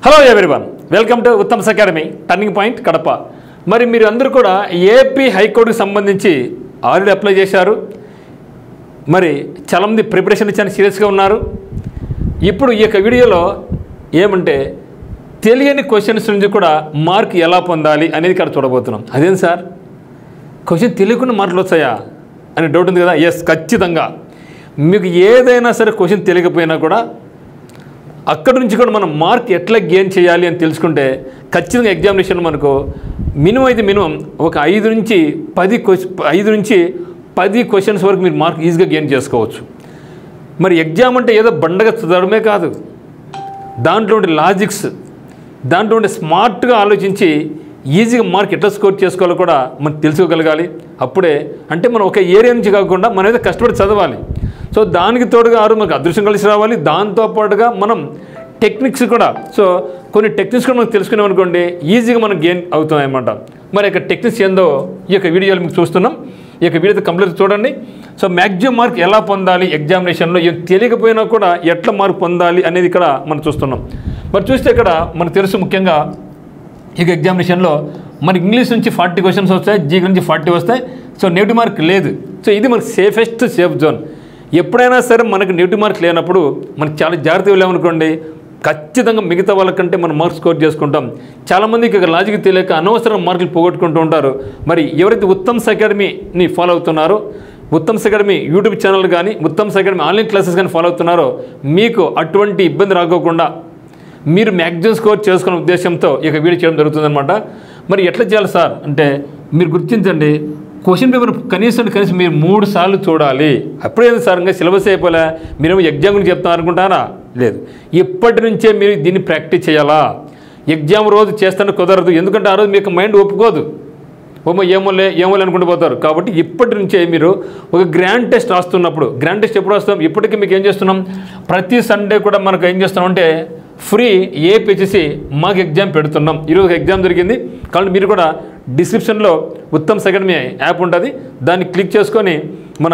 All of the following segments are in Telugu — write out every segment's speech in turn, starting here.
Hello everyone, welcome to Uttam's academy turning point Kadapa. మరి మీరు అందరూ కూడా ఏపీ హైకోర్టుకి సంబంధించి ఆల్రెడీ అప్లై చేశారు. మరి చాలామంది ప్రిపరేషన్ చాలా సీరియస్గా ఉన్నారు. ఇప్పుడు ఈ యొక్క వీడియోలో ఏమంటే తెలియని క్వశ్చన్స్ నుంచి కూడా మార్క్ ఎలా పొందాలి అనేది ఇక్కడ చూడబోతున్నాం. అదేం సార్, క్వశ్చన్ తెలియకుండా మార్కులు వచ్చాయా అనే డౌట్ ఉంది కదా. ఎస్, ఖచ్చితంగా మీకు ఏదైనా సరే క్వశ్చన్ తెలియకపోయినా కూడా అక్కడ నుంచి కూడా మనం మార్క్ ఎట్లా గెయిన్ చేయాలి అని తెలుసుకుంటే ఖచ్చితంగా ఎగ్జామినేషన్ మనకు మినిమం ఒక 5 నుంచి 10 క్వశ్చన్స్ వరకు మీరు మార్క్ ఈజీగా గెయిన్ చేసుకోవచ్చు. మరి ఎగ్జామ్ అంటే ఏదో బండగా చదవడమే కాదు, దాంట్లో ఉండే లాజిక్స్, దాంట్లో ఉండే స్మార్ట్గా ఆలోచించి ఈజీగా మార్క్ ఎట్లా స్కోర్ చేసుకోవాలో కూడా మనం తెలుసుకోగలగాలి. అప్పుడే అంటే మనం ఒక ఏరియా నుంచి కాకుండా మనం ఏదో కష్టపడి చదవాలి. సో దానికి తోడుగా మనకు అదృష్టం కలిసి రావాలి. దాంతోపాటుగా మనం టెక్నిక్స్ కూడా, సో కొన్ని టెక్నిక్స్ కూడా మనం తెలుసుకున్నాం అనుకోండి, ఈజీగా మనం గెయిన్ అవుతాం అన్నమాట. మరి యొక్క టెక్నిక్స్ ఏందో ఈ యొక్క వీడియోలో మీకు చూస్తున్నాం. ఈ యొక్క వీడియో కంప్లీట్ చూడండి. సో మ్యాక్సిమం మార్క్ ఎలా పొందాలి ఎగ్జామినేషన్లో, ఏం తెలియకపోయినా కూడా ఎట్లా మార్క్ పొందాలి అనేది ఇక్కడ మనం చూస్తున్నాం. మరి చూస్తే ఇక్కడ మనకు తెలుసు ముఖ్యంగా ఈ ఎగ్జామినేషన్లో మనకి ఇంగ్లీష్ నుంచి 40 క్వశ్చన్స్ వస్తాయి, జీకే నుంచి 40 వస్తాయి. సో నెగిటివ్ మార్క్ లేదు. సో ఇది మనకు సేఫ్ జోన్. ఎప్పుడైనా సరే మనకు నెగిటివ్ మార్క్ లేనప్పుడు మనకు చాలా జాగ్రత్తగా వెళ్ళామనుకోండి, ఖచ్చితంగా మిగతా వాళ్ళకంటే మనం మార్క్స్ స్కోర్ చేసుకుంటాం. చాలామందికి ఇక లాజిక్ తెలియక అనవసరం మార్కులు పోగొట్టుకుంటూ ఉంటారు. మరి ఎవరైతే ఉత్తమ్స్ అకాడమీని ఫాలో అవుతున్నారో, ఉత్తమ్స్ అకాడమీ యూట్యూబ్ ఛానల్ కానీ, ఉత్తమ్స్ అకాడమీ ఆన్లైన్ క్లాసెస్ కానీ ఫాలో అవుతున్నారో, మీకు అటువంటి ఇబ్బంది రాకోకుండా మీరు మ్యాక్సిమం స్కోర్ చేసుకునే ఉద్దేశంతో ఇక వీడియో చేయడం జరుగుతుందన్నమాట. మరి ఎట్లా చేయాలి సార్ అంటే, మీరు గుర్తించండి, క్వశ్చన్ పేపర్ కనీసం మీరు 3 సార్లు చూడాలి. అప్పుడేంది సార్ ఇంకా సిలబస్ అయిపోలే, మీరేమో ఎగ్జామ్ గురించి చెప్తాను అనుకుంటారా? లేదు, ఇప్పటి నుంచే మీరు దీన్ని ప్రాక్టీస్ చేయాలా. ఎగ్జామ్ రోజు చేస్తాను కుదరదు, ఎందుకంటే ఆ రోజు మీకు మైండ్ ఒప్పుకోదు. ఏమోలే అనుకుంటూ పోతారు. కాబట్టి ఇప్పటి నుంచే మీరు ఒక గ్రాండ్ టెస్ట్ రాస్తున్నప్పుడు, గ్రాండ్ టెస్ట్ ఎప్పుడు రాస్తాం, ఇప్పటికీ మీకు ఏం చేస్తున్నాం, ప్రతి సండే కూడా మనకు ఏం చేస్తున్నామంటే ఫ్రీ ఏపీహెచ్సి మాకు ఎగ్జామ్ పెడుతున్నాం. ఈరోజు ఎగ్జామ్ జరిగింది కాబట్టి మీరు కూడా డిస్క్రిప్షన్లో ఉత్తమ్స్ అకాడమీ యాప్ ఉంటుంది, దాన్ని క్లిక్ చేసుకొని మన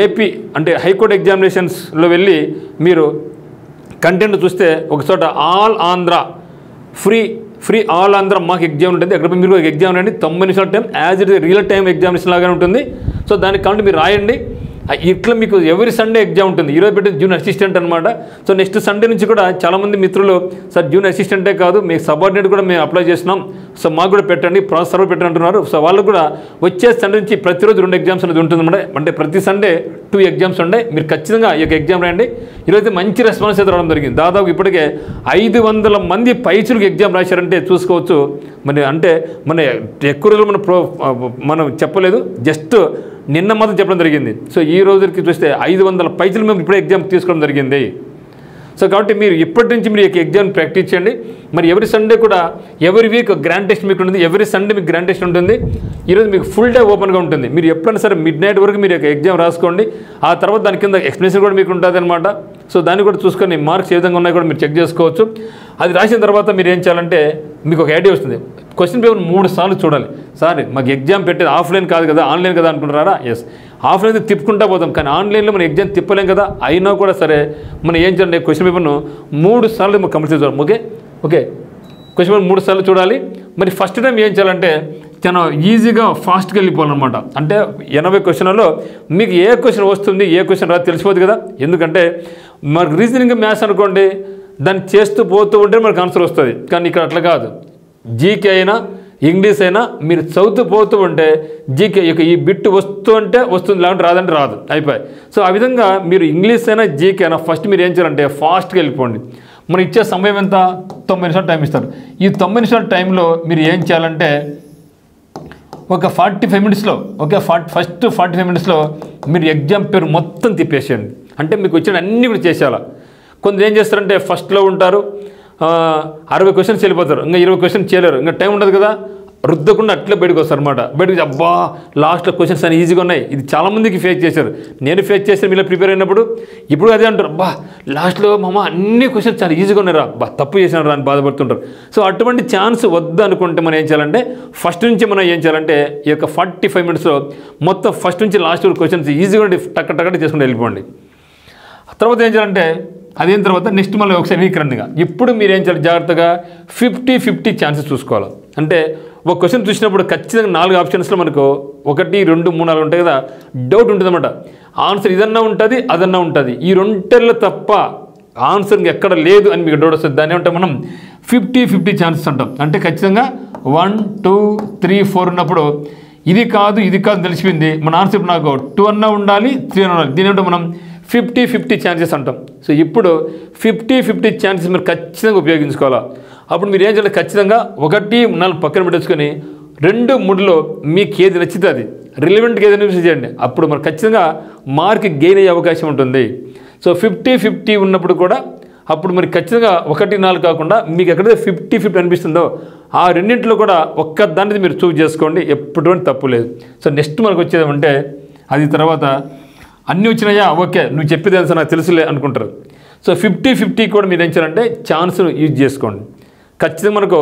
ఏపీ అంటే హైకోర్టు ఎగ్జామినేషన్స్లో వెళ్ళి మీరు కంటెంట్ చూస్తే ఒక చోట all Andhra free all Andhra మాకు ఎగ్జామ్ ఉంటుంది. అక్కడ మీరు ఎగ్జామ్ రండి, 90 నిమిషాల time as it real time examination లాగానే ఉంటుంది. సో దానికి కాబట్టి మీరు రాయండి. ఇట్లా మీకు ఎవ్రీ సండే ఎగ్జామ్ ఉంటుంది. ఈరోజు పెట్టిన జూనియర్ అసిస్టెంట్ అనమాట. సో నెక్స్ట్ సండే నుంచి కూడా చాలామంది మిత్రులు సార్ జూనియర్ అసిస్టెంటే కాదు, మీకు సబార్డినేట్ కూడా మేము అప్లై చేస్తున్నాం, సో మాకు కూడా పెట్టండి, ప్రాసెసర్ పెట్టండి అంటున్నారు. సో వాళ్ళు కూడా వచ్చే సండే నుంచి ప్రతిరోజు 2 ఎగ్జామ్స్ అనేది ఉంటుందన్నమాట. అంటే ప్రతి సండే 2 ఎగ్జామ్స్ ఉంటాయి. మీరు ఖచ్చితంగా ఈ యొక్క ఎగ్జామ్ రాయండి. ఈరోజు మంచి రెస్పాన్స్ అయితే రావడం జరిగింది. దాదాపు ఇప్పటికే 500 మంది పైచులకు ఎగ్జామ్ రాశారంటే చూసుకోవచ్చు. మరి అంటే మన ఎక్కువ రోజులు మనం చెప్పలేదు, జస్ట్ నిన్న మాత్రం చెప్పడం జరిగింది. సో ఈ రోజుకి చూస్తే 500 పైచులు మేము ఇప్పుడే ఎగ్జామ్ తీసుకోవడం జరిగింది. సో కాబట్టి మీరు ఇప్పటి నుంచి మీరు ఎగ్జామ్ ప్రాక్టీస్ చేయండి. మరి ఎవరి సండే కూడా ఎవరి వీక్ గ్రాండ్ టెస్ట్ మీకు ఉంటుంది, ఎవరి సండే మీకు గ్రాండ్ టెస్ట్ ఉంటుంది. ఈరోజు మీకు ఫుల్ డే ఓపెన్గా ఉంటుంది. మీరు ఎప్పుడైనా సరే మిడ్ నైట్ వరకు మీరు ఎగ్జామ్ రాసుకోండి. ఆ తర్వాత దాని కింద ఎక్స్ప్లెనేషన్ కూడా మీకు ఉంటుంది అనమాట. సో దాన్ని కూడా చూసుకొని మార్క్స్ ఏ విధంగా ఉన్నాయో కూడా మీరు చెక్ చేసుకోవచ్చు. అది రాసిన తర్వాత మీరు ఏం చేయాలంటే మీకు ఒక ఐడియా వస్తుంది. క్వశ్చన్ పేపర్ 3 సార్లు చూడాలి. సార్ మాకు ఎగ్జామ్ పెట్టేది ఆఫ్లైన్ కాదు కదా, ఆన్లైన్ కదా అనుకుంటారా? ఎస్, ఆఫ్లైన్ తిప్పుకుంటా పోతాం, కానీ ఆన్లైన్లో మనం ఎగ్జామ్ తిప్పలేం కదా. అయినా కూడా సరే మనం ఏం చేయాలంటే క్వశ్చన్ పేపర్ను 3 సార్లు మనం కంప్లీట్ చూడాలి. ఓకే క్వశ్చన్ పేపర్ 3 సార్లు చూడాలి. మరి ఫస్ట్ టైం ఏం చేయాలంటే చాలా ఈజీగా ఫాస్ట్గా వెళ్ళిపోవాలన్నమాట. అంటే 80 క్వశ్చన్లలో మీకు ఏ క్వశ్చన్ వస్తుంది, ఏ క్వశ్చన్ రాదు తెలిసిపోదు కదా. ఎందుకంటే మనకు రీజనింగ్ మ్యాథ్స్ అనుకోండి, దాన్ని చేస్తూ పోతూ ఉంటే మనకు ఆన్సర్ వస్తుంది. కానీ ఇక్కడ అట్లా కాదు. జీకే అయినా ఇంగ్లీష్ అయినా మీరు చదువుతూ పోతూ ఉంటే జీకే ఈ బిట్ వస్తూ అంటే వస్తుంది, లేదంటే రాదంటే రాదు, అయిపోయి. సో ఆ విధంగా మీరు ఇంగ్లీష్ అయినా జీకే అయినా ఫస్ట్ మీరు ఏం చేయాలంటే ఫాస్ట్గా వెళ్ళిపోండి. మనం ఇచ్చే సమయం ఎంత, 90 నిమిషాలు టైం ఇస్తారు. ఈ 90 నిమిషాల టైంలో మీరు ఏం చేయాలంటే ఒక 45 మినిట్స్లో ఫస్ట్ 45 మినిట్స్లో మీరు ఎగ్జామ్ పేరు మొత్తం తిప్పేసేయండి. అంటే మీకు వచ్చిన అన్నీ కూడా చేసేయాలి. కొందరు ఏం చేస్తారంటే ఫస్ట్లో ఉంటారు, 60 క్వశ్చన్స్ వెళ్ళిపోతారు, ఇంకా 20 క్వశ్చన్స్ చేయలేరు, ఇంకా టైం ఉండదు కదా, రుద్దకుండా అట్లే బయటకు వస్తారు అనమాట. బయటకు అబ్బా లాస్ట్లో క్వశ్చన్స్ అని ఈజీగా ఉన్నాయి. ఇది చాలామందికి ఫేస్ చేశారు, నేను ఫేస్ చేశాను. మీలో ప్రిపేర్ అయినప్పుడు ఇప్పుడు అదే అంటారు, అబ్బా లాస్ట్లో మామ అన్ని క్వశ్చన్స్ చాలా ఈజీగా ఉన్నారా, బా తప్పు చేసినారా అని బాధపడుతుంటారు. సో అటువంటి ఛాన్స్ వద్దు అనుకుంటే మనం ఏం చేయాలంటే ఫస్ట్ నుంచి మనం ఏం చేయాలంటే ఈ యొక్క 45 మినిట్స్లో మొత్తం ఫస్ట్ నుంచి లాస్ట్ క్వశ్చన్స్ ఈజీగా టక్క చేసుకుంటూ వెళ్ళిపోండి. తర్వాత ఏం చేయాలంటే అదైన తర్వాత నెక్స్ట్ మళ్ళీ ఒకసారి వీకరణగా ఇప్పుడు మీరు ఏం చేయాలి, జాగ్రత్తగా 50-50 ఛాన్సెస్ చూసుకోవాలి. అంటే ఒక క్వశ్చన్ చూసినప్పుడు ఖచ్చితంగా 4 ఆప్షన్స్లో మనకు 1, 2, 3, 4 ఉంటాయి కదా, డౌట్ ఉంటుందన్నమాట. ఆన్సర్ ఇదన్నా ఉంటుంది, అదన్నా ఉంటుంది, ఈ రెండేళ్ళలో తప్ప ఆన్సర్ ఎక్కడ లేదు అని మీకు డౌట్ వస్తుంది. దాన్ని ఏమంటాం మనం 50-50 ఛాన్సెస్ అంటాం. అంటే ఖచ్చితంగా 1, 2, 3, 4 ఉన్నప్పుడు ఇది కాదు తెలిసిపోయింది, మన ఆన్సర్ ఇప్పుడు నాకు 2 అన్నా ఉండాలి, 3 అన్నా ఉండాలి. దీని ఏమంటాం మనం 50-50 ఛాన్సెస్ అంటాం. సో ఇప్పుడు 50-50 ఛాన్సెస్ మీరు ఖచ్చితంగా ఉపయోగించుకోవాలా. అప్పుడు మీరు ఏం చేయాలి, ఖచ్చితంగా 1, 4 పక్కన పెట్టేసుకొని 2, 3లో మీకు ఏది నచ్చితే అది రిలవెంట్గా ఏదైనా చేయండి. అప్పుడు మనకు ఖచ్చితంగా మార్క్ గెయిన్ అయ్యే అవకాశం ఉంటుంది. సో 50-50 ఉన్నప్పుడు కూడా అప్పుడు మరి ఖచ్చితంగా 1, 4 కాకుండా మీకు ఎక్కడైతే 50-50 అనిపిస్తుందో ఆ రెండింటిలో కూడా ఒక్క దాన్ని మీరు చూస్ చేసుకోండి, ఎప్పుడు తప్పు లేదు. సో నెక్స్ట్ మనకు వచ్చేది అంటే అది తర్వాత అన్నీ వచ్చినాయా, ఓకే నువ్వు చెప్పేది సార్ నాకు తెలుసులే అనుకుంటారు. సో 50-50 కూడా మీరు ఏం చేయాలంటే ఛాన్స్ను యూజ్ చేసుకోండి. ఖచ్చితంగా మనకు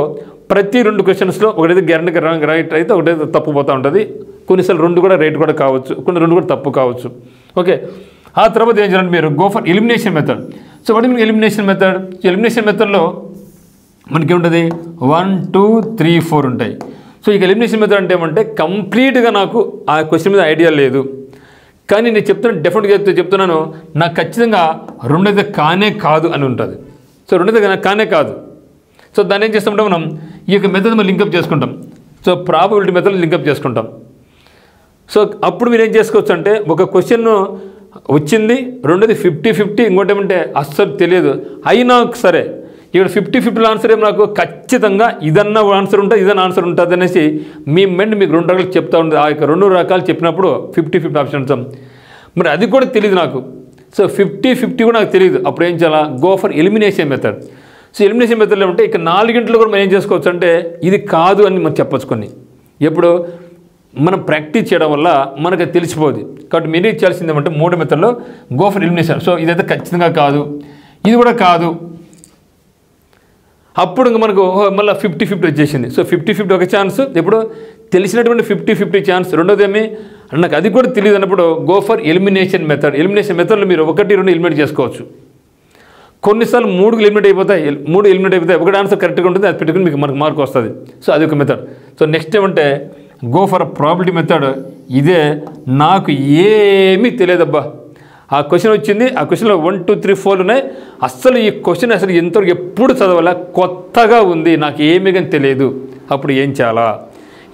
ప్రతి 2 క్వశ్చన్స్లో ఒకటైతే గ్యారంటీ రైట్ అయితే ఒకటైతే తప్పు పోతూ ఉంటుంది. కొన్నిసార్లు 2 కూడా రైట్ కూడా కావచ్చు, కొన్ని 2 కూడా తప్పు కావచ్చు. ఓకే, ఆ తర్వాత ఏం చేయాలంటే మీరు go for elimination method. So వాటి మీకు ఎలిమినేషన్ మెథడ్లో మనకేముంటుంది 1, 2, 3, 4 ఉంటాయి. సో ఇక ఎలిమినేషన్ మెథడ్ అంటే ఏమంటే కంప్లీట్గా నాకు ఆ క్వశ్చన్ మీద ఐడియా లేదు, కానీ నేను చెప్తున్నాను నాకు ఖచ్చితంగా 2 అయితే కానే కాదు అని ఉంటుంది. సో 2 అయితే కానే కాదు. సో దాన్ని ఏం చేస్తామంటే మనం ఈ యొక్క మెథడ్ మనం లింకప్ చేసుకుంటాం. సో ప్రాబబిలిటీ మెథడ్ లింకప్ చేసుకుంటాం. సో అప్పుడు మీరు ఏం చేసుకోవచ్చు అంటే ఒక క్వశ్చన్ వచ్చింది, రెండోది 50-50, ఇంకోటి ఏమంటే అస్సలు తెలియదు, అయినా సరే ఇక్కడ 50-50 ఆన్సర్ ఏమో నాకు ఖచ్చితంగా ఇదన్నా ఆన్సర్ ఉంటుంది, ఇదన్నా ఆన్సర్ ఉంటుంది అనేసి మీ మైండ్ మీకు 2 రకాలు చెప్తా ఉంటుంది. ఆ యొక్క 2 రకాలు చెప్పినప్పుడు 50-50 ఆప్షన్స్. మరి అది కూడా తెలియదు నాకు. సో 50-50 కూడా నాకు తెలియదు, అప్పుడు ఏం చేయాలా, go for elimination method. So elimination మెథడ్లో ఉంటే ఇక 4 గంటలు కూడా మనం ఏం చేసుకోవచ్చు అంటే ఇది కాదు అని మనం చెప్పచ్చు. కొన్ని ఎప్పుడు మనం ప్రాక్టీస్ చేయడం వల్ల మనకు తెలిసిపోదు. కాబట్టి మీరు చేయాల్సింది ఏమంటే 3 మెథడ్లో గో ఫర్ ఎలిమినేషన్. సో ఇదైతే ఖచ్చితంగా కాదు, ఇది కూడా కాదు, అప్పుడు ఇంకా మనకు మళ్ళీ 50-50 వచ్చేసింది. సో 50-50 ఒక ఛాన్స్, ఎప్పుడు తెలిసినటువంటి 50-50 ఛాన్స్. రెండోది ఏమి నాకు అది కూడా తెలియదు అన్నప్పుడు go for elimination method. Elimination మెథడ్లో మీరు 1, 2 ఎలిమినేట్ చేసుకోవచ్చు. కొన్నిసార్లు 3 ఎలిమినేట్ అయిపోతాయి, 3 ఎలిమినేట్ అయిపోతాయి, ఒకటి ఆన్సర్ కరెక్ట్గా ఉంటుంది, అది పెట్టుకుని మీకు మనకు మార్క్ వస్తుంది. సో అది ఒక మెథడ్. సో నెక్స్ట్ ఏమంటే గో ఫర్ ప్రాబిలిటీ మెథడ్. ఇదే నాకు ఏమీ తెలియదబ్బా, ఆ క్వశ్చన్ వచ్చింది, ఆ క్వశ్చన్లో 1, 2, 3, 4 ఉన్నాయి, అస్సలు ఈ క్వశ్చన్ అసలు ఎంతవరకు ఎప్పుడు చదవాలా, కొత్తగా ఉంది, నాకు ఏమీ కానీ తెలియదు, అప్పుడు ఏం చేయాలా?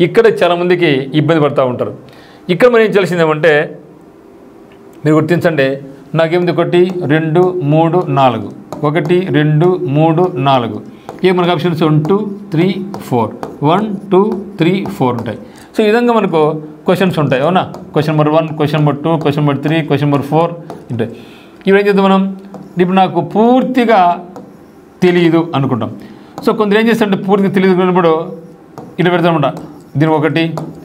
ఇక్కడ చాలామందికి ఇబ్బంది పడుతూ ఉంటారు. ఇక్కడ మనం ఏం చేయాల్సింది ఏమంటే మీరు గుర్తించండి, నాకేమిది 1, 2, 3, 4, 1, 2, 3, 4 ఏ మనకు ఆప్షన్స్ 1, 2, 3, 4, 1, 2, 3, 4 ఉంటాయి. సో ఈ విధంగా మనకు క్వశ్చన్స్ ఉంటాయి, అవునా? Question number 1, question number 2, question number 3, question number 4 ఉంటాయి. ఇవి ఏం చేద్దాం మనం, ఇప్పుడు నాకు పూర్తిగా తెలియదు అనుకుంటాం. సో కొందరు ఏం చేస్తారంటే పూర్తిగా తెలియదు అనుకున్నప్పుడు ఇలా పెడతారనమాట, దీని 1,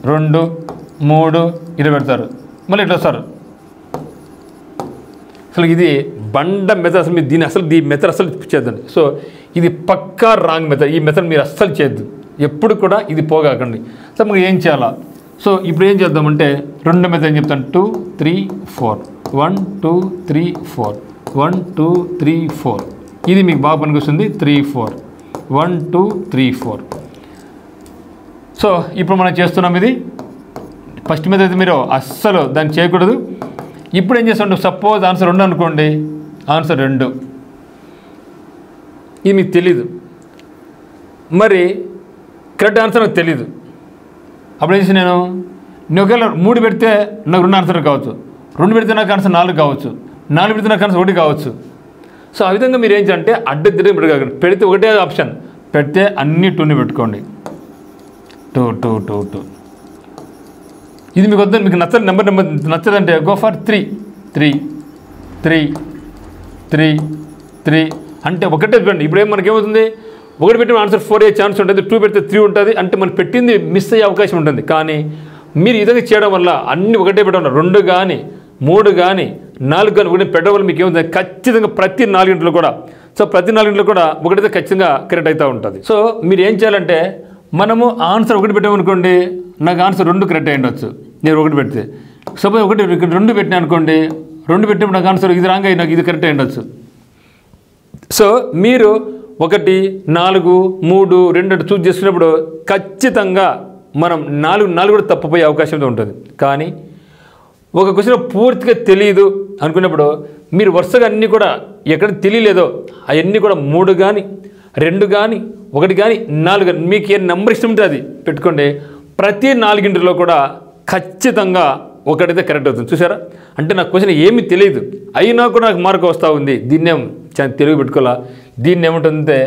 2, 3 ఇలా పెడతారు, మళ్ళీ ఇట్లా వస్తారు. అసలు ఇది బండ మెథడ్, అసలు మీరు దీని మెథడ్ అసలు చేద్దండి. సో ఇది పక్కా రాంగ్ మెథడ్, ఈ మెథడ్ మీరు అస్సలు చేయొద్దు, ఎప్పుడు కూడా ఇది పోగాకండి. సో మనకి ఏం చేయాలా? సో ఇప్పుడు ఏం చేద్దామంటే 2 మెథడ్ ఏం చెప్తాను, 2, 3, 4, 1, 2, 3, 4, 1, 2, 3, 4 ఇది మీకు బాగా పనికొస్తుంది. 3, 4, 1, 2, 3, 4. సో ఇప్పుడు మనం చేస్తున్నాం ఇది ఫస్ట్ మెథడ్ అయితే మీరు అస్సలు దాన్ని చేయకూడదు. ఇప్పుడు ఏం చేస్తాం, సపోజ్ ఆన్సర్ 2 అనుకోండి, ఆన్సర్ 2 ఇది మీకు తెలీదు, మరి కరెక్ట్ ఆన్సర్ నాకు తెలీదు. అప్పుడు ఏం చేసి నేను ఒకవేళ 3 పెడితే నాకు 2 ఆన్సర్ కావచ్చు, 2 పెడితే నాకు ఆన్సర్ 4 కావచ్చు, 4 పెడితే నాకు ఆన్సర్ 1 కావచ్చు. సో ఆ విధంగా మీరు ఏం చేయాలంటే అడ్డదిడ్డ పెట్టుకోకండి. పెడితే ఒకటే ఆప్షన్ పెడితే అన్ని 2ని పెట్టుకోండి. 2, 2, 2, 2 ఇది మీకు వద్ద, మీకు నెంబర్ నచ్చదంటే గో ఫర్ 3, 3, 3, 3, 3 అంటే ఒకటే పెట్టండి. ఇప్పుడు మనకేమవుతుంది, 1 పెట్టిన ఆన్సర్ 4 అయ్యే ఛాన్స్ ఉంటుంది, 2 పెడితే 3 ఉంటుంది, అంటే మనం పెట్టింది మిస్ అయ్యే అవకాశం ఉంటుంది. కానీ మీరు ఇదంగా చేయడం వల్ల అన్ని ఒకటే పెట్టడం, 2 కానీ 3 కానీ 4 కానీ ఒకటి పెట్టడం వల్ల మీకు ఏముంటుంది, ఖచ్చితంగా ప్రతి 4 గంటలు కూడా, సో ప్రతి 4 గంటలు కూడా ఒకటైతే ఖచ్చితంగా కరెక్ట్ అవుతూ ఉంటుంది. సో మీరు ఏం చేయాలంటే మనము ఆన్సర్ 1 పెట్టామనుకోండి, నాకు ఆన్సర్ 2 కరెక్ట్ అయ్యి ఉండొచ్చు, నేను 1 పెడితే. సపోజ్ 2 పెట్టినా అనుకోండి, 2 పెట్టినప్పుడు నాకు ఆన్సర్ ఇది రాంగ్ అయ్యి నాకు ఇది కరెక్ట్ అయ్యి ఉండొచ్చు. సో మీరు 1, 4, 3, 2 చూస్ చేసుకున్నప్పుడు ఖచ్చితంగా మనం 4 కూడా తప్పిపోయే అవకాశం ఉంటుంది. కానీ ఒక క్వశ్చన్ పూర్తిగా తెలియదు అనుకున్నప్పుడు మీరు వరుసగా అన్నీ కూడా ఎక్కడ తెలియలేదో అవన్నీ కూడా 3 కానీ 2 కానీ 1 కానీ 4 కానీ మీకు ఏ నెంబర్ ఇష్టం ఉంటే అది పెట్టుకోండి. ప్రతి 4 కూడా ఖచ్చితంగా ఒకటైతే కరెక్ట్ అవుతుంది. చూసారా, అంటే నాకు క్వశ్చన్ ఏమీ తెలియదు అయినా కూడా నాకు మార్క్ వస్తూ ఉంది. దీన్నేం చాలా తెలుగు పెట్టుకోవాలా, దీన్ని ఏముంటుందంటే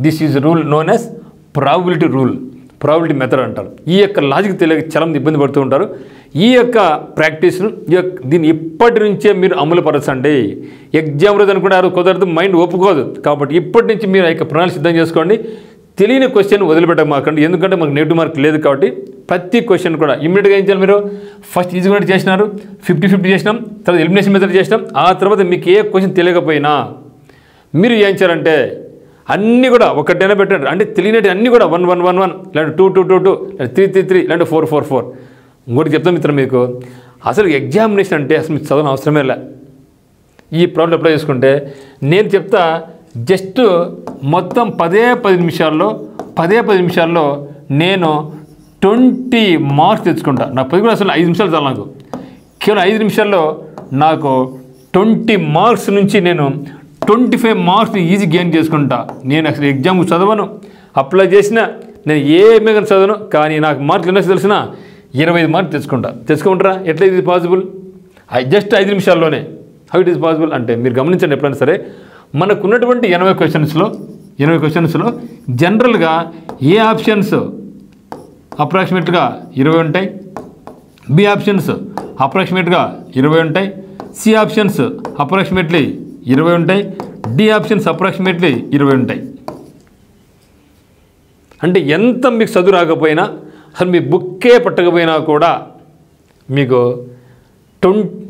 this is rule known as probability rule, probability method అంటారు. ఈ యొక్క లాజిక్ తెలియక చాలా ఇబ్బంది పడుతూ ఉంటారు. ఈ యొక్క ప్రాక్టీస్ను దీన్ని ఇప్పటి నుంచే మీరు అమలుపరచండి. ఎగ్జామ్ రోజు అనుకుంటారు కుదరదు, మైండ్ ఒప్పుకోదు. కాబట్టి ఇప్పటి నుంచి మీరు ఆ యొక్క ప్రణాళిక సిద్ధం చేసుకోండి. తెలియని క్వశ్చన్ వదిలిపెట్టమాకండి, ఎందుకంటే మాకు నెగిటివ్ మార్క్ లేదు. కాబట్టి ప్రతి క్వశ్చన్ కూడా ఇమ్మీడియట్గా ఏం చేయాలి, మీరు ఫస్ట్ ఈజీ కూడా చేసినారు, 50-50 చేసినాం, తర్వాత ఎలిమినేషన్ మెథడ్ చేసినాం. ఆ తర్వాత మీకు ఏ క్వశ్చన్ తెలియకపోయినా మీరు ఏం చేయాలంటే అన్నీ కూడా ఒకటైనా పెట్టండి. అంటే తెలియనట్టు అన్నీ కూడా 1-1-1-1 లేదంటే 2-2-2-2 లేదంటే 3-3-3 లేదంటే 4-4-4. ఇంకోటి చెప్తాం మిత్రం, మీకు అసలు ఎగ్జామినేషన్ అంటే అసలు మీకు చదవని అవసరమే లే. ఈ ప్రాబ్లం అప్లై చేసుకుంటే నేను చెప్తా, జస్ట్ మొత్తం 10 నిమిషాల్లో నేను 20 మార్క్స్ తెచ్చుకుంటా. నాకు 10 కూడా అసలు 5 నిమిషాలు చాలు. నాకు కేవలం 5 నిమిషాల్లో నాకు 20 మార్క్స్ నుంచి నేను 25 మార్క్స్ ఈజీ గెయిన్ చేసుకుంటా. నేను అసలు ఎగ్జామ్ చదవను, అప్లై చేసిన నేను ఏమీ కానీ చదవను, కానీ నాకు మార్కులు ఎన్నో తెలిసిన 25 మార్క్స్ తెచ్చుకుంటారా? ఎట్లా ఇది పాసిబుల్? జస్ట్ 5 నిమిషాల్లోనే. హౌ ఇట్ ఈస్ పాసిబుల్ అంటే మీరు గమనించండి. ఎప్పుడైనా సరే మనకున్నటువంటి 80 క్వశ్చన్స్లో జనరల్గా ఏ ఆప్షన్స్ అప్రాక్సిమేట్గా 20 ఉంటాయి, బి ఆప్షన్స్ అప్రాక్సిమేట్గా 20 ఉంటాయి, సి ఆప్షన్స్ అప్రాక్సిమేట్లీ 20 ఉంటాయి, డి ఆప్షన్స్ అప్రాక్సిమేట్లీ 20 ఉంటాయి. అంటే ఎంత మీకు చదువు రాకపోయినా, అసలు మీ బుక్కే పట్టకపోయినా కూడా మీకు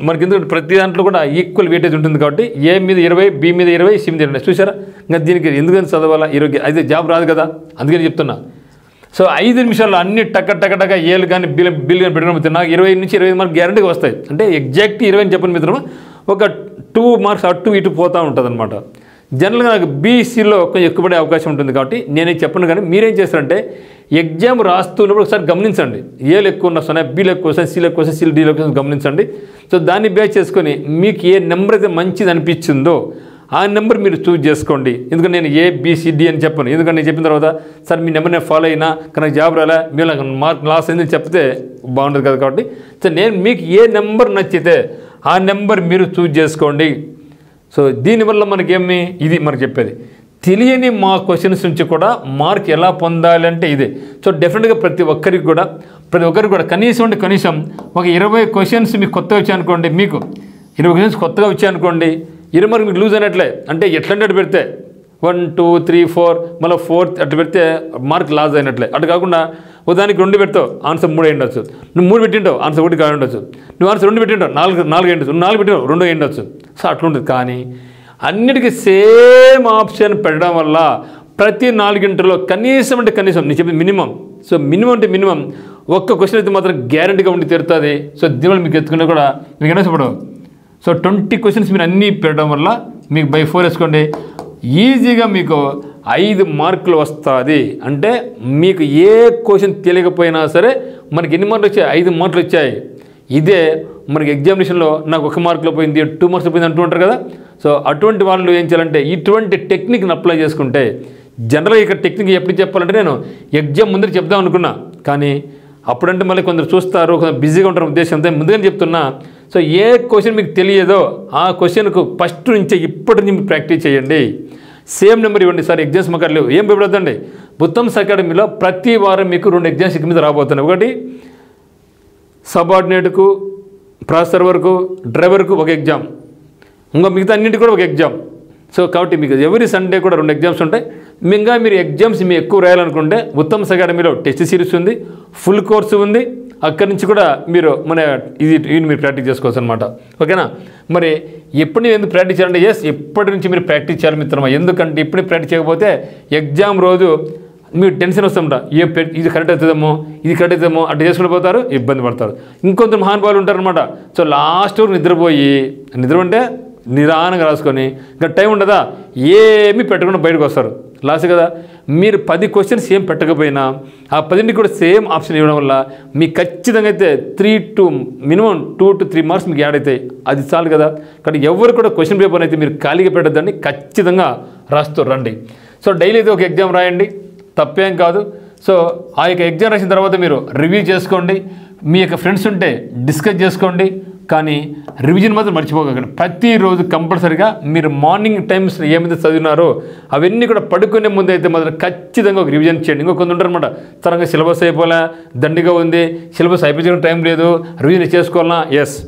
మనకి ఎందుకంటే ప్రతి దాంట్లో కూడా ఈక్వల్ వెయిటేజ్ ఉంటుంది. కాబట్టి ఏ మీద 20, బి మీద 20, సి మీద 20. చూసారా, ఇంకా దీనికి ఎందుకని చదవాలా? 20 అయితే జాబ్ రాదు కదా, అందుకని చెప్తున్నా. సో 5 నిమిషాల్లో అన్ని టక్క ఏలు కానీ బిల్ కానీ పెట్టడం నాకు 20 నుంచి 25 మార్క్స్ గ్యారంటీగా వస్తాయి. అంటే ఎగ్జాక్ట్ 20 అని చెప్పండి మిత్రమా, ఒక 2 మార్క్స్ అటు ఇటు పోతూ ఉంటుంది అనమాట. జనరల్గా నాకు బీసీలో కొంచెం ఎక్కువ పడే అవకాశం ఉంటుంది. కాబట్టి నేనే చెప్పను, కానీ మీరేం చేస్తారంటే ఎగ్జామ్ రాస్తున్నప్పుడు ఒకసారి గమనించండి. ఏలు ఎక్కువ వస్తున్నాయి, బీలు ఎక్కువ వస్తాయి, సీలు ఎక్కువ వస్తాయి, డీలు ఎక్కువ గమనించండి. సో దాన్ని బేస్ చేసుకొని మీకు ఏ నెంబర్ అయితే మంచిది అనిపించిందో ఆ నెంబర్ మీరు చూజ్ చేసుకోండి. ఎందుకంటే నేను ABCD అని చెప్పను. ఎందుకంటే నేను చెప్పిన తర్వాత సార్ మీ నెంబర్ నేను ఫాలో అయినా కానీ జాబ్ రాలే, మీరు నాకు మార్క్ లాస్ అయిందని చెప్తే బాగుంటుంది కదా. కాబట్టి సో నేను మీకు ఏ నెంబర్ నచ్చితే ఆ నెంబర్ మీరు చూజ్ చేసుకోండి. సో దీనివల్ల మనకేమి ఇది మనకు చెప్పేది తెలియని మా క్వశ్చన్స్ నుంచి కూడా మార్క్ ఎలా పొందాలి అంటే ఇదే. సో డెఫినెట్గా ప్రతి ఒక్కరికి కూడా కనీసం ఒక 20 క్వశ్చన్స్ మీకు కొత్తగా వచ్చాయనుకోండి, మీకు 20 క్వశ్చన్స్ కొత్తగా వచ్చాయనుకోండి, 20 మార్క్ మీకు లూజ్ అయినట్లే. అంటే ఎట్లంటే అటు పెడితే 1, 2, 3, 4 మళ్ళీ 4th అటు పెడితే మార్క్ లాస్ అయినట్లే. అటు కాకుండా ఉదాహరణకి 2 పెడతావు, ఆన్సర్ 3 అయ్యిండొచ్చు. నువ్వు 3 పెట్టింటావు, ఆన్సర్ 1 కాదు ఉండొచ్చు. నువ్వు ఆన్సర్ 2 పెట్టింటావు, 4 అయ్యిండొచ్చు. 4 పెట్టినావు, 2 అయ్యిండొచ్చు. సో అట్లుంటుంది. కానీ అన్నిటికీ సేమ్ ఆప్షన్ పెట్టడం వల్ల ప్రతి 4 కనీసం నేను చెప్పిన మినిమం. సో మినిమం అంటే మినిమం ఒక్క క్వశ్చన్ అయితే మాత్రం గ్యారంటీగా ఉండి తీరుతుంది. సో దీనివల్ల మీకు ఎత్తుకునే కూడా మీకు అనేసపడవు. సో 20 క్వశ్చన్స్ మీరు అన్నీ పెట్టడం వల్ల మీకు బై 4 వేసుకోండి, ఈజీగా మీకు 5 మార్కులు వస్తుంది. అంటే మీకు ఏ క్వశ్చన్ తెలియకపోయినా సరే మనకి ఎన్ని మార్కులు వచ్చాయి? 5 మార్కులు వచ్చాయి. ఇదే మనకి ఎగ్జామినేషన్లో నాకు 1 మార్కులో పోయింది, 2 మార్క్స్ పోయింది అంటూ ఉంటారు కదా. సో అటువంటి వాళ్ళు ఏం చేయాలంటే ఇటువంటి టెక్నిక్ని అప్లై చేసుకుంటే, జనరల్గా ఇక్కడ టెక్నిక్ ఎప్పుడు చెప్పాలంటే నేను ఎగ్జామ్ ముందర చెప్దాం అనుకున్నా, కానీ అప్పుడంటే మళ్ళీ కొందరు చూస్తారు, కొంచెం బిజీగా ఉంటారు ఉద్దేశంతో ముందుగానే చెప్తున్నా. సో ఏ క్వశ్చన్ మీకు తెలియదో ఆ క్వశ్చన్కు ఫస్ట్ నుంచే ఇప్పటి నుంచి ప్రాక్టీస్ చేయండి. సేమ్ నెంబర్ ఇవ్వండి. సార్ ఎగ్జామ్స్ మాకు లేవు, ఏం భయపడద్దండి. బుత్తమ్స్ అకాడమీలో ప్రతి వారం మీకు 2 ఎగ్జామ్స్ ఇక మీద రాబోతున్నాయి. ఒకటి సబార్డినేట్కు, ప్రాసెసర్ వరకు, డ్రైవర్కు 1 ఎగ్జామ్, ఇంకా మిగతా అన్నింటికి కూడా 1 ఎగ్జామ్. సో కాబట్టి మీకు ఎవ్రీ సండే కూడా 2 ఎగ్జామ్స్ ఉంటాయి. ఇంకా మీరు ఎగ్జామ్స్ మీ ఎక్కువ రాయాలనుకుంటే ఉత్తమ్స్ అకాడమీలో టెస్ట్ సిరీస్ ఉంది, ఫుల్ కోర్సు ఉంది. అక్కడి నుంచి కూడా మీరు ఇది మీరు ప్రాక్టీస్ చేసుకోవచ్చు అనమాట. ఓకేనా? మరి ఎప్పుడు ఎందుకు ప్రాక్టీస్ చేయాలంటే ఎప్పటి నుంచి మీరు ప్రాక్టీస్ చేయాలి మిత్రమా. ఎందుకంటే ఇప్పుడు ప్రాక్టీస్ చేయకపోతే ఎగ్జామ్ రోజు మీరు టెన్షన్ వస్తుంటా, ఇది కరెక్ట్ అవుతుందేమో, ఇది కరెక్ట్ అవుతుందేమో అట్లా చేసుకుని పోతారు, ఇబ్బంది పడతారు. ఇంకొంత మహానుభావులు ఉంటారనమాట. సో లాస్ట్ వరకు నిద్ర అంటే నిదానంగా రాసుకొని ఇంకా టైం ఉండదా ఏమీ పెట్టకుండా బయటకు వస్తారు లాస్ట్ కదా. మీరు 10 క్వశ్చన్స్ ఏం పెట్టకపోయినా ఆ 10కి కూడా సేమ్ ఆప్షన్ ఇవ్వడం వల్ల మీకు ఖచ్చితంగా అయితే 3 to మినిమం 2 to 3 మార్క్స్ మీకు యాడ్ అవుతాయి. అది చాలు కదా. కానీ ఎవరు కూడా క్వశ్చన్ పేపర్ అయితే మీరు ఖాళీగా పెట్టద్దండి, ఖచ్చితంగా రాస్తూ రండి. సో డైలీ అయితే ఒక ఎగ్జామ్ రాయండి, తప్పేం కాదు. సో ఆ యొక్క ఎగ్జామ్ రాసిన తర్వాత మీరు రివ్యూ చేసుకోండి, మీ యొక్క ఫ్రెండ్స్ ఉంటే డిస్కస్ చేసుకోండి. కానీ రివిజన్ మాత్రం మర్చిపోకండి. ప్రతిరోజు కంపల్సరీగా మీరు మార్నింగ్ టైమ్స్ ఏమైతే చదివినారో అవన్నీ కూడా పడుకునే ముందు అయితే మాత్రం ఖచ్చితంగా ఒక రివిజన్ చేయండి. ఇంకో కొంత ఉంటారనమాట, తరంగా సిలబస్ అయిపోలే, దండిగా ఉంది, సిలబస్ అయిపోయిన టైం లేదు, రివిజన్ చేసుకోవాలన్నా. ఎస్,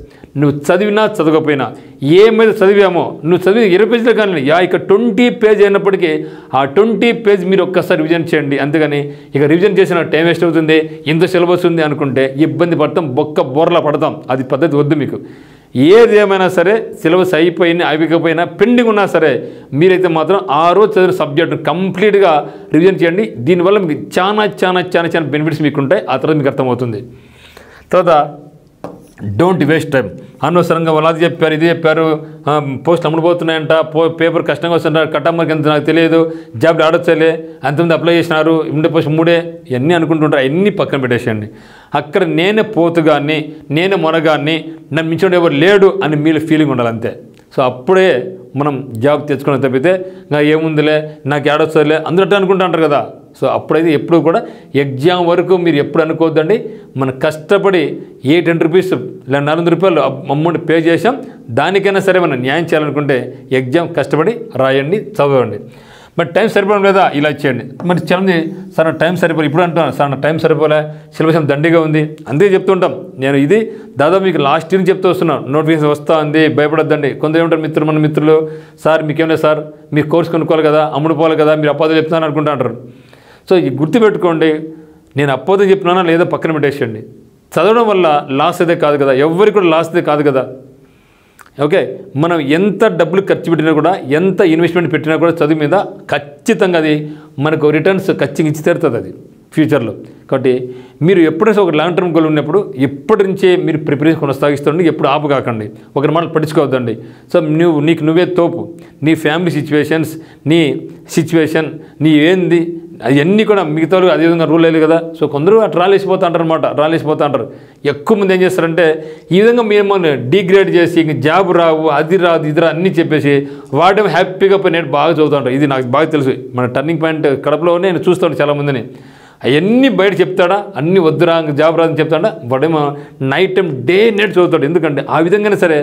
నువ్వు చదివినా చదవకపోయినా ఏమైతే చదివామో నువ్వు చదివి 20 పేజీలు కానీ ఇక 20 పేజ్ అయినప్పటికీ ఆ 20 పేజ్ మీరు ఒక్కసారి రివిజన్ చేయండి. అంతేగాని ఇక రివిజన్ చేసిన టైం వేస్ట్ అవుతుంది, ఇంత సిలబస్ ఉంది అనుకుంటే ఇబ్బంది పడతాం, బోర్లా పడతాం. అది పద్ధతి వద్దు మీకు. ఏది ఏమైనా సరే సిలబస్ అయిపోయినా పెండింగ్ ఉన్నా సరే మీరైతే మాత్రం ఆ రోజు చదివిన సబ్జెక్ట్ కంప్లీట్గా రివిజన్ చేయండి. దీనివల్ల మీకు చాలా బెనిఫిట్స్ మీకు ఉంటాయి. ఆ తర్వాత మీకు అర్థమవుతుంది. తర్వాత డోంట్ వేస్ట్ టైం. అనవసరంగా వాళ్ళు అది చెప్పారు, ఇది చెప్పారు, పోస్ట్ అమ్ముడుపోతున్నాయంట, పేపర్ కష్టంగా వస్తుంటారు, కట్టమ్మకి ఎంత నాకు తెలియదు, జాబ్లు ఆడొచ్చలే, అంతమంది అప్లై చేసినారు, ఉండే పోస్ట్ 3 ఇవన్నీ అనుకుంటుంటారు. అవన్నీ పక్కన పెట్టేసేయండి. అక్కడ నేనే పోతుగాన్ని, నేనే మొనగాన్ని, నన్ను మించిన ఎవరు లేడు అని మీరు ఫీలింగ్ ఉండాలి అంతే. సో అప్పుడే మనం జాబ్ తెచ్చుకుని తప్పితే ఇంకా ఏముందిలే, నాకు ఏడొస్తుందిలే అందరూ అనుకుంటూ అంటారు కదా. సో అప్పుడైతే ఎప్పుడు కూడా ఎగ్జామ్ వరకు మీరు ఎప్పుడు అనుకోవద్దండి. మనం కష్టపడి 800 రూపీస్ లేదా 400 రూపాయలు అమౌంట్ పే చేసాం, దానికైనా సరే మనం న్యాయం చేయాలనుకుంటే ఎగ్జామ్ కష్టపడి రాయండి, చదవండి. మరి టైం సరిపోవడం లేదా, ఇలా చేయండి. మరి చాలామంది సార్ నా టైం సరిపోలే, ఇప్పుడు అంటున్నాను సార్ నా టైం సరిపోలే, సిలబస్ దండిగా ఉంది, అందుకే చెప్తుంటాం. నేను ఇది దాదాపు మీకు లాస్ట్ ఇయర్ చెప్తూ వస్తున్నాను, నోటిఫికేషన్ వస్తూ ఉంది, భయపడద్దండి. కొందరు ఏమంటారు మన మిత్రులు, సార్ మీకేమైనా సార్ మీరు కోర్స్ కొనుక్కోవాలి కదా, అమ్ముడుపోవాలి కదా, మీరు అపోదలు చెప్తున్నాను అనుకుంటా అంటారు. సో ఇది గుర్తుపెట్టుకోండి, నేను అపోదలు చెప్తున్నానా లేదా పక్కన పెట్టేసేయండి. చదవడం వల్ల లాస్ అయితే కాదు కదా, ఎవరికి కూడా లాస్ అయితే కాదు కదా. ఓకే, మనం ఎంత డబ్బులు ఖర్చు పెట్టినా కూడా, ఎంత ఇన్వెస్ట్మెంట్ పెట్టినా కూడా చదువు మీద ఖచ్చితంగా అది మనకు రిటర్న్స్ ఖచ్చితంగా ఇచ్చి తీరుతుంది అది ఫ్యూచర్లో. కాబట్టి మీరు ఎప్పుడైనా ఒక లాంగ్ టర్మ్ గోల్ ఉన్నప్పుడు ఎప్పటి నుంచే మీరు ప్రిపరేషన్ కొనసాగిస్తుండండి, ఎప్పుడు ఆపు కాకండి, ఒకరి మాటలు పట్టించుకోవద్దండి. సో నీకు నువ్వే తోపు, నీ ఫ్యామిలీ సిచ్యువేషన్ నీ ఏంది అవన్నీ కూడా మిగతా అదేవిధంగా రూల్ లేదు కదా. సో కొందరు అటు రాలేసిపోతా అంటారు అనమాట, రాలేసిపోతా అంటారు. ఎక్కువ మంది ఏం చేస్తారంటే ఈ విధంగా మేము డిగ్రేడ్ చేసి ఇంక జాబ్ రావు, అది రాదు, ఇది రా అన్నీ చెప్పేసి వాడేమో హ్యాపీగా పోయి నేను బాగా చదువుతా ఉంటాను. ఇది నాకు బాగా తెలుసు, మన టర్నింగ్ పాయింట్ కడపలో నేను చూస్తాను చాలామందిని. అవన్నీ బయట చెప్తాడా, అన్నీ వద్దురా జాబ్ రాదని చెప్తాడా, వాడేమో నైట్ టైం డే నైట్ చదువుతాడు. ఎందుకంటే ఆ విధంగానే సరే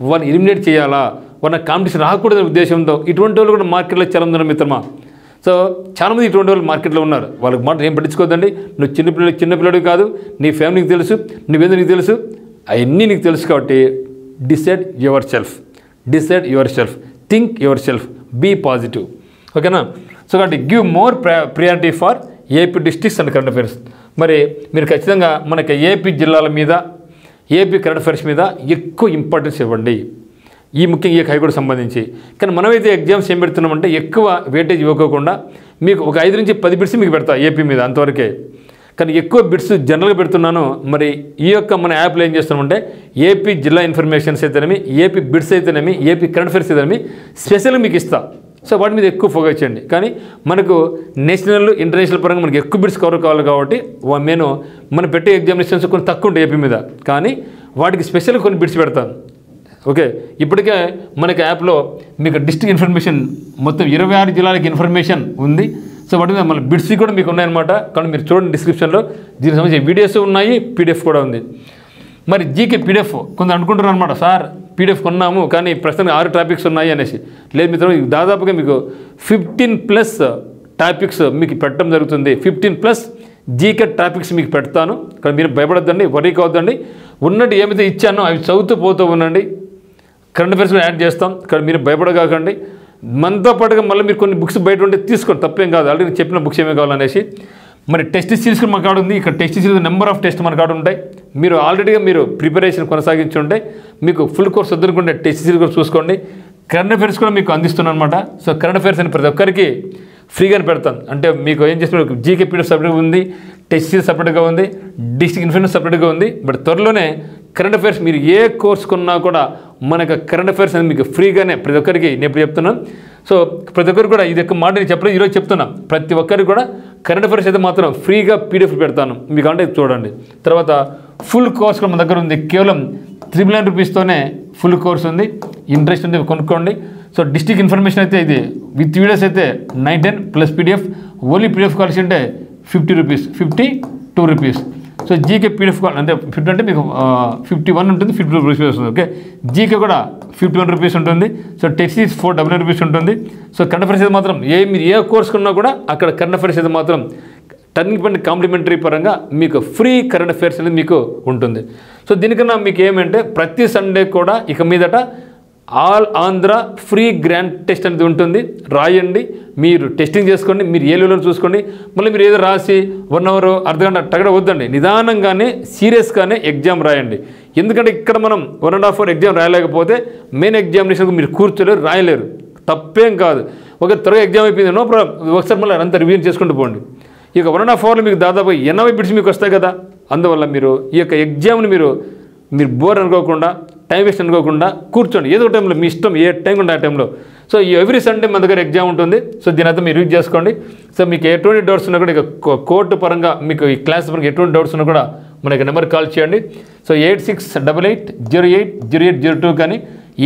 వాడిని ఎలిమినేట్ చేయాలా, వాడిని కాంపిటీషన్ రాకూడదనే ఉద్దేశంతో ఇటువంటి వాళ్ళు కూడా మార్కెట్లో చాలా ఉన్నారు మిత్రమా. సో చాలామంది ఇటువంటి వాళ్ళు మార్కెట్లో ఉన్నారు. వాళ్ళకి మాట ఏం పట్టించుకోవద్దండి. నువ్వు చిన్నపిల్లడు కాదు, నీ ఫ్యామిలీకి తెలుసు, నువ్వేందో నీకు తెలుసు, అవన్నీ నీకు తెలుసు. కాబట్టి decide your self, think your self, be positive. ఓకేనా. సో కాబట్టి give more priority for AP districts and current affairs. మరి మీరు ఖచ్చితంగా మనకి ఏపీ జిల్లాల మీద, ఏపీ కరెంట్ అఫైర్స్ మీద ఎక్కువ ఇంపార్టెన్స్ ఇవ్వండి, ఈ ముఖ్యంగా ఈ హైకోర్టు సంబంధించి. కానీ మనమైతే ఎగ్జామ్స్ ఏం పెడుతున్నామంటే ఎక్కువ వెయిటేజ్ ఇవ్వకోకుండా మీకు ఒక 5 నుంచి 10 బిట్స్ మీకు పెడతా ఏపీ మీద, అంతవరకే. కానీ ఎక్కువ బిట్స్ జనరల్గా పెడుతున్నాను. మరి ఈ యొక్క మన యాప్లో ఏం చేస్తున్నామంటే ఏపీ జిల్లా ఇన్ఫర్మేషన్స్ అయితేనేమి, ఏపీ బిట్స్ అయితేనేమి, ఏపీ కరెంట్ అఫైర్స్ అయితేనేమి స్పెషల్గా మీకు ఇస్తా. సో వాటి మీద ఎక్కువ ఫోకస్ చేయండి. కానీ మనకు నేషనల్ ఇంటర్నేషనల్ పరంగా మనకి ఎక్కువ బిట్స్ కవర్ కావాలి కాబట్టి నేను మనం పెట్టే ఎగ్జామినేషన్స్ కొన్ని తక్కువ ఉంటాయి ఏపీ మీద, కానీ వాటికి స్పెషల్గా కొన్ని బిట్స్ పెడతాను. ఓకే, ఇప్పటికే మనకి యాప్లో మీకు డిస్ట్రిక్ట్ ఇన్ఫర్మేషన్ మొత్తం 26 జిల్లాలకి ఇన్ఫర్మేషన్ ఉంది. సో వాటి మీద మళ్ళీ బిట్స్ కూడా మీకు ఉన్నాయన్నమాట. కానీ మీరు చూడండి డిస్క్రిప్షన్లో దీనికి సంబంధించిన వీడియోస్ ఉన్నాయి, పీడిఎఫ్ కూడా ఉంది. మరి జీకే పీడిఎఫ్ కొంత అనుకుంటున్నారు అనమాట, సార్ పీడిఎఫ్ కొన్నాము కానీ ప్రస్తుతానికి 6 టాపిక్స్ ఉన్నాయి అనేసి. లేదు మిత్రం, దాదాపుగా మీకు 15+ టాపిక్స్ మీకు పెట్టడం జరుగుతుంది. 15+ జీకే టాపిక్స్ మీకు పెడతాను. కానీ మీరు భయపడద్దండి, వరీ కావద్దండి. ఉన్నట్టు ఏమైతే ఇచ్చానో అవి చదువుతూ పోతూ ఉండండి. కరెంట్ అఫైర్స్ యాడ్ చేస్తాం. కానీ మీరు భయపడగాకండి. మనతో పాటుగా మళ్ళీ మీరు కొన్ని బుక్స్ బయట ఉంటే తీసుకోండి, తప్పేం కాదు. ఆల్రెడీ చెప్పిన బుక్స్ ఏమేమి కావాలనేసి. మరి టెస్ట్ సిరీస్ మన కాడ ఉంది. ఇక్కడ test series number of test మన కాడ ఉంటాయి. మీరు ఆల్రెడీగా మీరు ప్రిపరేషన్ కొనసాగించుంటే మీకు ఫుల్ కోర్స్ వద్దనుకుంటే టెస్ట్ సిరీస్ కూడా చూసుకోండి. కరెంట్ అఫైర్స్ కూడా మీకు అందిస్తున్నాను అనమాట. సో కరెంట్ అఫైర్స్ అని ప్రతి ఒక్కరికి ఫ్రీగానే పెడతాను. అంటే మీకు ఏం చేస్తున్నారు, జీకే పీడిఎఫ్ సపరేట్గా ఉంది, టెస్ట్ సిరీస్ సపరేట్గా ఉంది, డిస్ట్రిక్ట్ ఇన్ఫర్మేషన్ సపరేట్గా ఉంది. బట్ త్వరలోనే కరెంట్ అఫైర్స్ మీరు ఏ కోర్స్ కొన్నా కూడా మనకు కరెంట్ అఫైర్స్ అనేది మీకు ఫ్రీగానే ప్రతి ఒక్కరికి నేను ఇప్పుడు చెప్తున్నాను. సో ప్రతి ఒక్కరికి కూడా ఇది ఒక మాట నేను చెప్పలేదు, ఈరోజు చెప్తున్నా. ప్రతి ఒక్కరికి కూడా కరెంట్ అఫైర్స్ అయితే మాత్రం ఫ్రీగా పీడిఎఫ్ పెడతాను మీకు, అంటే చూడండి. తర్వాత ఫుల్ కోర్స్ కూడా మన దగ్గర ఉంది, కేవలం 999 రూపీస్తోనే ఫుల్ కోర్స్ ఉంది. ఇంట్రెస్ట్ ఉంది కొనుక్కోండి. సో డిస్ట్రిక్ట్ ఇన్ఫర్మేషన్ అయితే ఇది విత్ వీడియోస్ అయితే 910 ప్లస్ పీడిఎఫ్. ఓన్లీ పీడిఎఫ్ కావాల్సి అంటే 50 rupees, 52 rupees. So GK PDF అంటే 50 అంటే మీకు 51 ఉంటుంది, 52 రూపీస్ వస్తుంది. ఓకే, జీకే కూడా 51 రూపీస్ ఉంటుంది. సో టెక్స్ట్ 499 రూపీస్ ఉంటుంది. సో కరెంట్ అఫైర్స్ అయితే మాత్రం మీరు ఏ కోర్స్ కొన్నా కూడా అక్కడ కరెంట్ అఫైర్స్ అయితే మాత్రం టర్నింగ్ పాయింట్ కాంప్లిమెంటరీ పరంగా మీకు ఫ్రీ కరెంట్ అఫైర్స్ అనేది మీకు ఉంటుంది. సో దీనికన్నా మీకు ఏమంటే ప్రతి సండే కూడా ఇక మీదట all Andhra free grand test అనేది ఉంటుంది. రాయండి, మీరు టెస్టింగ్ చేసుకోండి, మీరు ఏ లెవెల్లో చూసుకోండి. మళ్ళీ మీరు ఏదో రాసి 1 అవర్ అర్ధగంట టగడ వద్దండి, నిదానంగానే సీరియస్గానే ఎగ్జామ్ రాయండి. ఎందుకంటే ఇక్కడ మనం 1.5 అవర్ ఎగ్జామ్ రాయలేకపోతే మెయిన్ ఎగ్జామినేషన్కి మీరు కూర్చోలేరు, రాయలేరు. తప్పేం కాదు, ఒక త్వరగా ఎగ్జామ్ అయిపోయింది, నో ప్రాబ్లం, ఒకసారి మళ్ళీ అంతా రివ్యూ చేసుకుంటూ పోండి. ఇక 1.5 అవర్లో మీకు దాదాపు 80 బిట్స్ మీకు వస్తాయి కదా. అందువల్ల మీరు ఈ యొక్క ఎగ్జామ్ని మీరు బోర్ అనుకోకుండా, టైం వేస్ట్ అనుకోకుండా కూర్చోండి. ఏదో టైంలో మీ ఇష్టం, ఏ టైం ఉంటే ఆ టైంలో. సో ఎవ్రీ సండే మన దగ్గర ఎగ్జామ్ ఉంటుంది. సో దీని అంతా మీరు యూజ్ చేసుకోండి. సో మీకు ఎటువంటి డౌట్స్ ఉన్నా కూడా, ఇక కోర్టు పరంగా మీకు ఈ క్లాస్ పరంగా ఎటువంటి డౌట్స్ ఉన్నా కూడా మనకి నెంబర్ కాల్ చేయండి. సో 8688080802 కానీ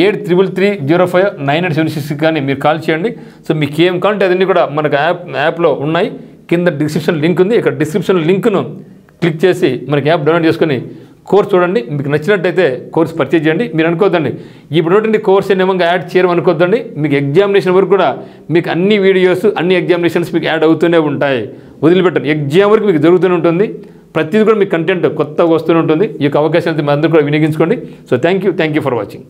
8333059876 కానీ మీరు కాల్ చేయండి. సో మీకు ఏం కావాలంటే అదన్నీ కూడా మనకు యాప్లో ఉన్నాయి. కింద డిస్క్రిప్షన్ లింక్ ఉంది, ఇక్కడ డిస్క్రిప్షన్ లింక్ను క్లిక్ చేసి మనకి యాప్ డౌన్లోడ్ చేసుకొని కోర్స్ చూడండి. మీకు నచ్చినట్టయితే కోర్స్ పర్చేజ్ చేయండి. మీరు అనుకోవద్దండి ఇప్పుడు కోర్స్ ఏమో యాడ్ చేయడం అనుకోవద్దండి. మీకు ఎగ్జామినేషన్ వరకు కూడా మీకు అన్ని వీడియోస్, అన్ని ఎగ్జామినేషన్స్ మీకు యాడ్ అవుతూనే ఉంటాయి. వదిలిపెట్టండి, ఎగ్జామ్ వరకు మీకు జరుగుతూనే ఉంటుంది. ప్రతిదీ కూడా మీకు కంటెంట్ కొత్తగా వస్తూనే ఉంటుంది. ఈ యొక్క అవకాశాన్ని అందరూ కూడా వినియోగించుకోండి. So thank you for watching.